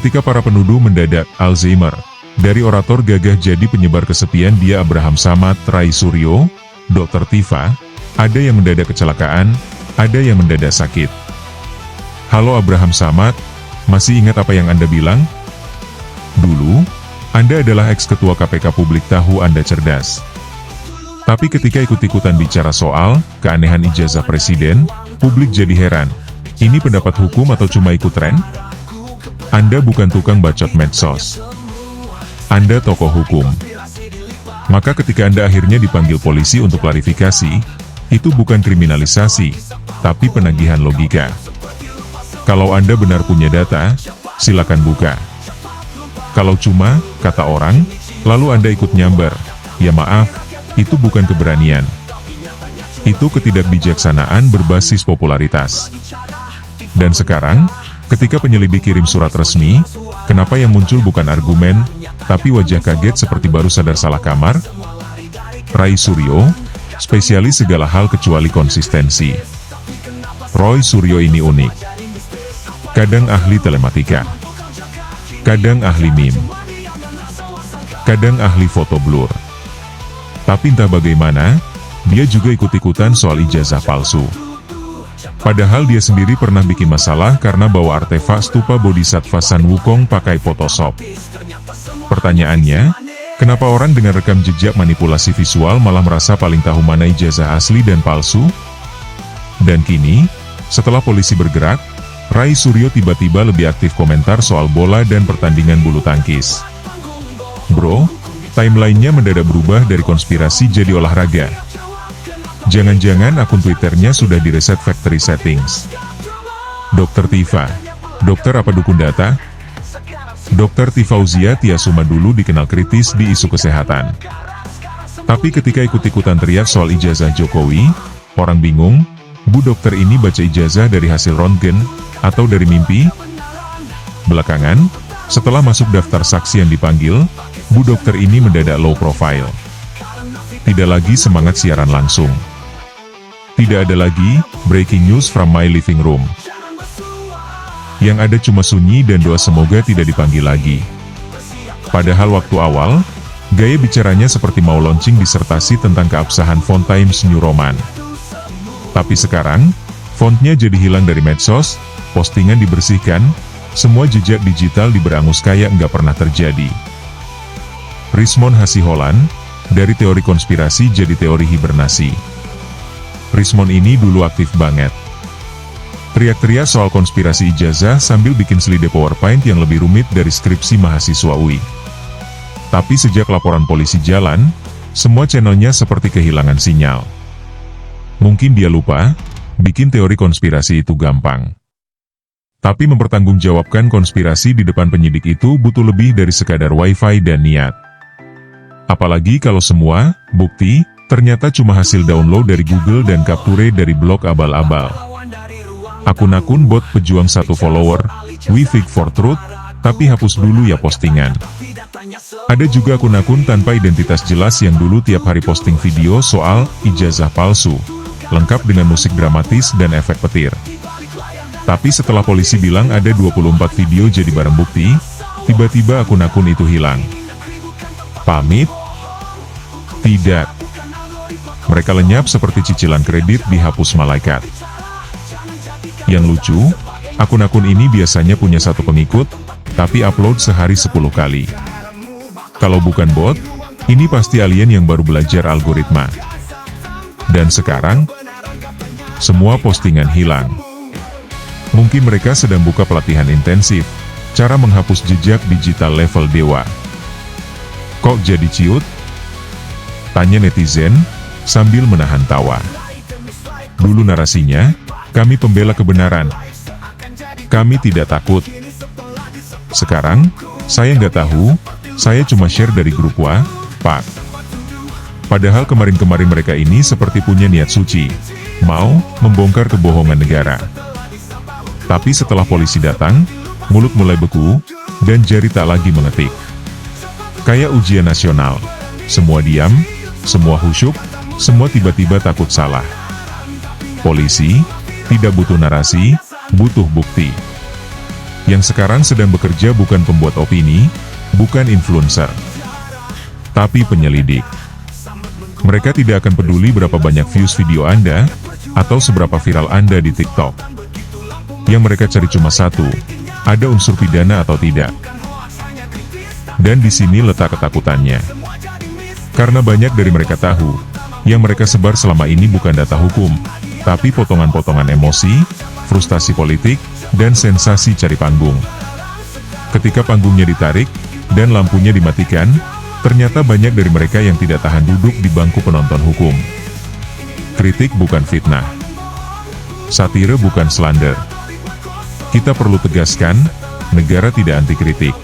Ketika para penuduh mendadak Alzheimer, dari orator gagah jadi penyebar kesepian dia Abraham Samad, Rai Suryo, Dr. Tifa, ada yang mendadak kecelakaan, ada yang mendadak sakit. Halo Abraham Samad, masih ingat apa yang Anda bilang? Dulu, Anda adalah ex-ketua KPK, publik tahu Anda cerdas. Tapi ketika ikut-ikutan bicara soal keanehan ijazah presiden, publik jadi heran. Ini pendapat hukum atau cuma ikut tren? Anda bukan tukang bacot medsos. Anda tokoh hukum. Maka ketika Anda akhirnya dipanggil polisi untuk klarifikasi, itu bukan kriminalisasi, tapi penagihan logika. Kalau Anda benar punya data, silakan buka. Kalau cuma kata orang, lalu Anda ikut nyamber, ya maaf, itu bukan keberanian. Itu ketidakbijaksanaan berbasis popularitas. Dan sekarang, ketika penyelidik kirim surat resmi, kenapa yang muncul bukan argumen, tapi wajah kaget seperti baru sadar salah kamar? Rai Suryo, spesialis segala hal kecuali konsistensi. Roy Suryo ini unik. Kadang ahli telematika, kadang ahli meme, kadang ahli foto blur. Tapi entah bagaimana, dia juga ikut-ikutan soal ijazah palsu. Padahal dia sendiri pernah bikin masalah karena bawa artefak stupa Bodhisattva San Wukong pakai Photoshop. Pertanyaannya, kenapa orang dengan rekam jejak manipulasi visual malah merasa paling tahu mana ijazah asli dan palsu? Dan kini, setelah polisi bergerak, Rai Suryo tiba-tiba lebih aktif komentar soal bola dan pertandingan bulu tangkis. Bro, timelinenya mendadak berubah dari konspirasi jadi olahraga. Jangan-jangan akun Twitternya sudah direset factory settings. Dr. Tifa, dokter apa dukun data? Dr. Tifauzia Tiasuma dulu dikenal kritis di isu kesehatan. Tapi ketika ikut-ikutan teriak soal ijazah Jokowi, orang bingung, Bu dokter ini baca ijazah dari hasil röntgen, atau dari mimpi? Belakangan, setelah masuk daftar saksi yang dipanggil, Bu dokter ini mendadak low profile. Tidak lagi semangat siaran langsung. Tidak ada lagi breaking news from my living room. Yang ada cuma sunyi dan doa semoga tidak dipanggil lagi. Padahal waktu awal, gaya bicaranya seperti mau launching disertasi tentang keabsahan font Times New Roman. Tapi sekarang, fontnya jadi hilang dari medsos, postingan dibersihkan, semua jejak digital diberangus kayak nggak pernah terjadi. Rismon Hasiholan, dari teori konspirasi jadi teori hibernasi. Rismon ini dulu aktif banget. Teriak-teriak soal konspirasi ijazah sambil bikin slide PowerPoint yang lebih rumit dari skripsi mahasiswa UI. Tapi sejak laporan polisi jalan, semua channelnya seperti kehilangan sinyal. Mungkin dia lupa, bikin teori konspirasi itu gampang. Tapi mempertanggungjawabkan konspirasi di depan penyidik itu butuh lebih dari sekadar wifi dan niat. Apalagi kalau semua bukti ternyata cuma hasil download dari Google dan capture dari blog abal-abal. Akun-akun bot pejuang 1 follower, we fake for truth, tapi hapus dulu ya postingan. Ada juga akun-akun tanpa identitas jelas yang dulu tiap hari posting video soal ijazah palsu, lengkap dengan musik dramatis dan efek petir. Tapi setelah polisi bilang ada 24 video jadi barang bukti, tiba-tiba akun-akun itu hilang. Pamit? Tidak. Mereka lenyap seperti cicilan kredit dihapus malaikat. Yang lucu, akun-akun ini biasanya punya 1 pengikut, tapi upload sehari 10 kali. Kalau bukan bot, ini pasti alien yang baru belajar algoritma. Dan sekarang, semua postingan hilang. Mungkin mereka sedang buka pelatihan intensif, cara menghapus jejak digital level dewa. Kok jadi ciut? Tanya netizen, sambil menahan tawa. Dulu narasinya, kami pembela kebenaran. Kami tidak takut. Sekarang, saya nggak tahu, saya cuma share dari grup WhatsApp. Padahal kemarin-kemarin mereka ini seperti punya niat suci, mau membongkar kebohongan negara. Tapi setelah polisi datang, mulut mulai beku, dan jari tak lagi mengetik. Kayak ujian nasional, semua diam, semua khusyuk, semua tiba-tiba takut salah. Polisi tidak butuh narasi, butuh bukti. Yang sekarang sedang bekerja bukan pembuat opini, bukan influencer, tapi penyelidik. Mereka tidak akan peduli berapa banyak views video Anda, atau seberapa viral Anda di TikTok. Yang mereka cari cuma satu, ada unsur pidana atau tidak. Dan di sini letak ketakutannya. Karena banyak dari mereka tahu, yang mereka sebar selama ini bukan data hukum, tapi potongan-potongan emosi, frustasi politik, dan sensasi cari panggung. Ketika panggungnya ditarik, dan lampunya dimatikan, ternyata banyak dari mereka yang tidak tahan duduk di bangku penonton hukum. Kritik bukan fitnah. Satire bukan slander. Kita perlu tegaskan, negara tidak anti kritik.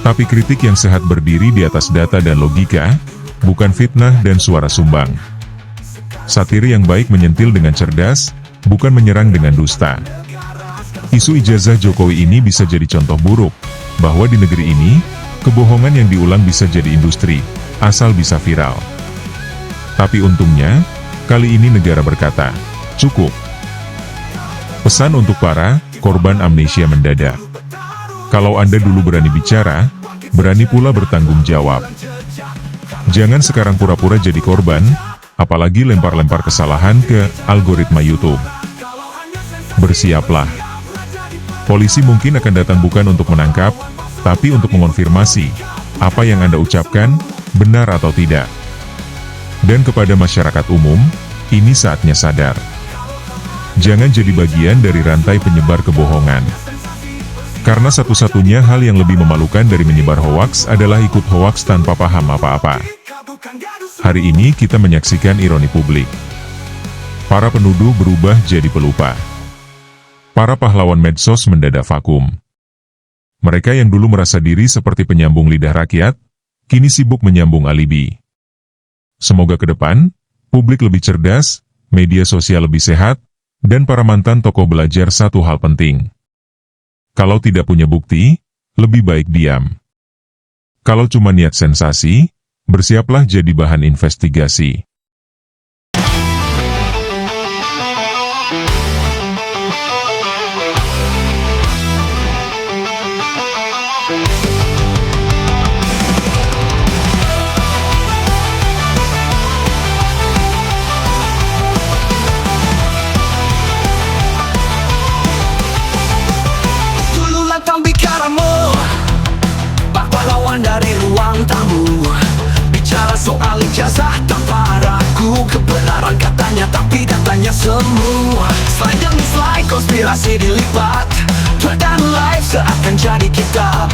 Tapi kritik yang sehat berdiri di atas data dan logika, bukan fitnah dan suara sumbang. Satire yang baik menyentil dengan cerdas, bukan menyerang dengan dusta. Isu ijazah Jokowi ini bisa jadi contoh buruk, bahwa di negeri ini, kebohongan yang diulang bisa jadi industri, asal bisa viral. Tapi untungnya, kali ini negara berkata, cukup. Pesan untuk para korban amnesia mendadak. Kalau Anda dulu berani bicara, berani pula bertanggung jawab. Jangan sekarang pura-pura jadi korban, apalagi lempar-lempar kesalahan ke algoritma YouTube. Bersiaplah. Polisi mungkin akan datang bukan untuk menangkap, tapi untuk mengonfirmasi, apa yang Anda ucapkan, benar atau tidak. Dan kepada masyarakat umum, ini saatnya sadar. Jangan jadi bagian dari rantai penyebar kebohongan. Karena satu-satunya hal yang lebih memalukan dari menyebar hoaks adalah ikut hoaks tanpa paham apa-apa. Hari ini kita menyaksikan ironi publik. Para penuduh berubah jadi pelupa. Para pahlawan medsos mendadak vakum. Mereka yang dulu merasa diri seperti penyambung lidah rakyat, kini sibuk menyambung alibi. Semoga ke depan, publik lebih cerdas, media sosial lebih sehat, dan para mantan tokoh belajar satu hal penting. Kalau tidak punya bukti, lebih baik diam. Kalau cuma niat sensasi, bersiaplah jadi bahan investigasi. Dari ruang tamu bicara soal ijazah tanpa ragu, kebenaran katanya tapi datanya semua. Slide demi slide konspirasi dilipat, dan live seakan jadi kitab.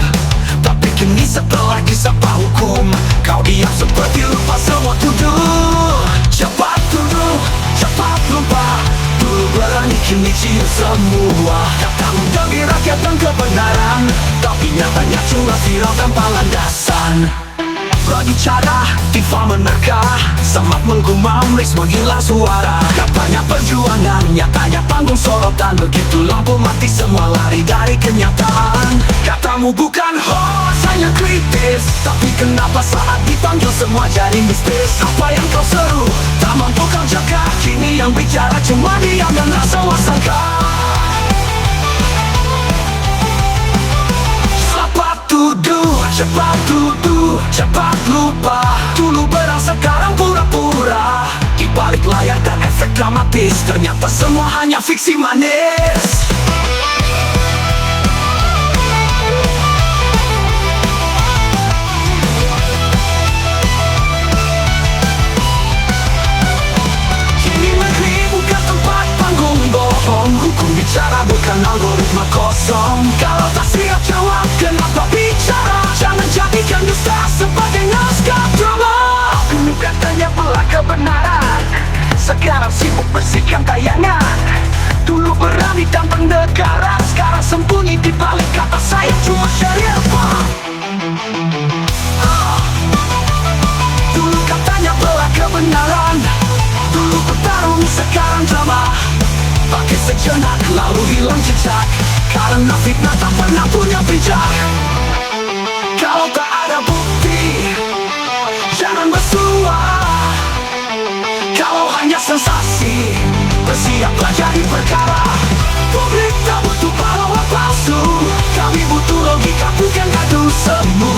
Tapi kini setelah disapa hukum, kau diam seperti lupa semua tuduh. Cepat tuduh, cepat lupa, dulu berani kini cium semua. Katamu demi rakyat dan kebenaran, tapi nyatanya cuma viral tanpa landasan. Berbicara, Tifa menerka, semak menggumam, riks menghilang suara. Katanya perjuangan, nyatanya panggung sorotan. Begitu lampu mati semua lari dari kenyataan. Katamu bukan hoax, hanya kritis, tapi kenapa saat dipanggil semua jadi mistis? Apa yang kau seru, tak mampu kau jaga. Kini yang bicara cuma diam dan rasa wasangka. Cepat tuduh, cepat lupa, dulu berang sekarang pura-pura. Di balik layar dan efek dramatis, ternyata semua hanya fiksi manis. Kini negeri bukan tempat panggung bohong, hukum bicara bukan algoritma kosong. Kalau tak siap jawab, kenapa bicara? Jangan jadikan dusta sebagai naskah drama. Dulu katanya belah kebenaran, sekarang sibuk bersihkan tayangan. Dulu berani tampang negara, sekarang sembunyi di balik kata saya cuma syariah. Dulu katanya belah kebenaran, dulu bertarung, sekarang drama. Pakai sejenak lalu hilang jejak, karena fitnah tak pernah punya bijak. Kalau tak ada bukti, jangan bersuara. Kalau hanya sensasi, bersiaplah jadi perkara. Publik tak butuh pahlawan palsu. palsu. Kami butuh logika, bukan adu semu.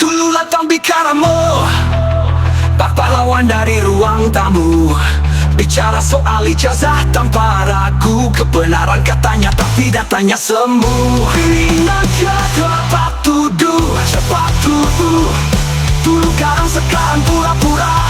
Dulu datang bicaramu, Pak pahlawan dari ruang tamu, bicara soal ijazah tanpa ragu. Kebenaran katanya tapi datanya semu. Ini aja cepat tuduh, cepat tuduh. Dulu kadang sekarang pura-pura.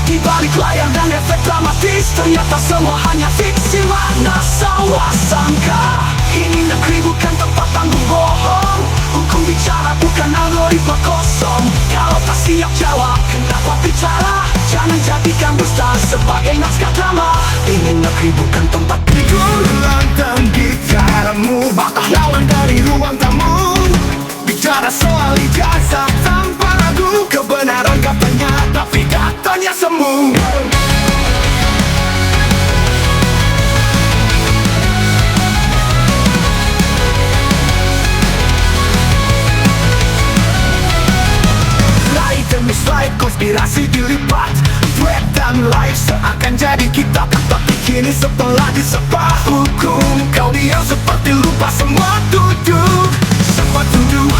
Di balik layar dan efek dramatis, ternyata semua hanya fiksi. Mana salah sangka, ini negeri bukan tempat tanggung bohong. Hukum bicara bukan algoritma kosong. Kalau tak siap jawab, kenapa bicara? Jangan jadikan dusta sebagai naskah drama. Ini negeri bukan tempat tenggelam dan bicaramu. Pahlawan dari ruang tamu, bicara soal ijazah tanpa ragu. Kebenaran katanya tapi katanya semu. Slide konspirasi dilipat, thread dan live seakan jadi kitab. Tapi kini setelah disepak hukum, kau diam seperti lupa semua duduk. Sempat duduk,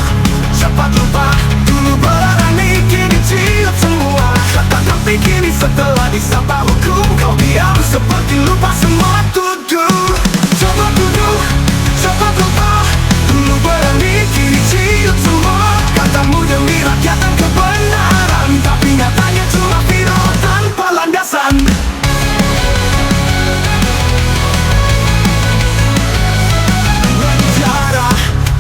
sempat lupa. Dulu berani, kini ciut semua kata. Tapi kini setelah disapa hukum, kau diam seperti lupa semua duduk. Coba duduk, cepat lupa. Dulu berani, kini ciut semua katamu demi rakyat dan kebenaran. Tapi nyatanya cuma viral tanpa landasan. Bicara,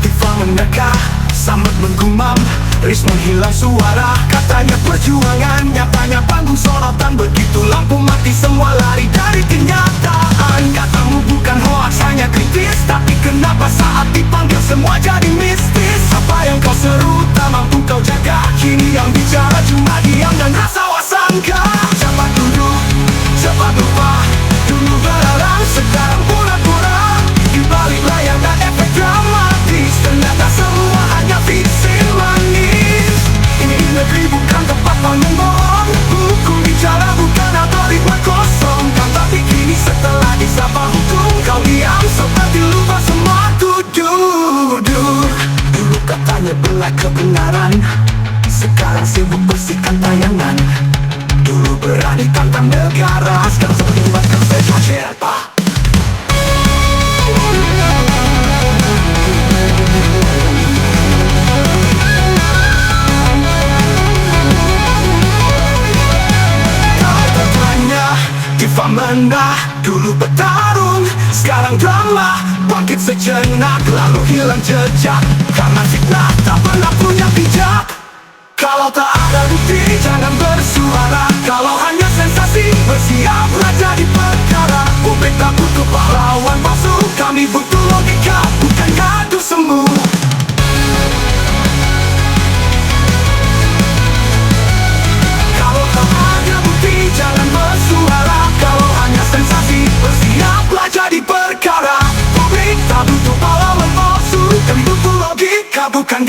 Tifa meneka, samut menggumam, Riz menghilang suara. Katanya perjuangan, nyatanya panggung sorotan. Begitu lampu mati semua lari dari kenyataan. Katamu bukan hoax, hanya kritis. Tapi kenapa saat dipanggil semua jadi mistis? Apa yang kau seru tak mampu kau jaga. Kini yang bicara cuma diam dan rasa wasangka. Cepat duduk, cepat lupa. Dulu berlarang, sekarang pura-pura. Di balik layar dan efek dramatis, ternyata semua hanya fiksi manis. Ini negeri bukan tempat panggung bohong. Hukum bicara bukan algoritma kosong. Kan tapi kini setelah disapa hukum, kau diam seperti lupa semua duduk. Dulu katanya belai kebenaran, sekarang sibuk bersihkan tayangan. Dulu berani tantang negara, sekarang seperti membuatkan sebuah cerita. Tifa mendah, dulu bertarung, sekarang drama. Bangkit sejenak, lalu hilang jejak. Karena fitnah tak pernah punya bijak. Kalau tak ada bukti, jangan bersuara. Kalau hanya sensasi, bersiaplah jadi perkara. Publik tak butuh pahlawan palsu, kami butuh logika, bukan adu semu. Kalau tak ada bukti, jangan bersuara. Kalau hanya sensasi, bersiaplah jadi perkara. Publik tak butuh pahlawan palsu, kami butuh logika, bukan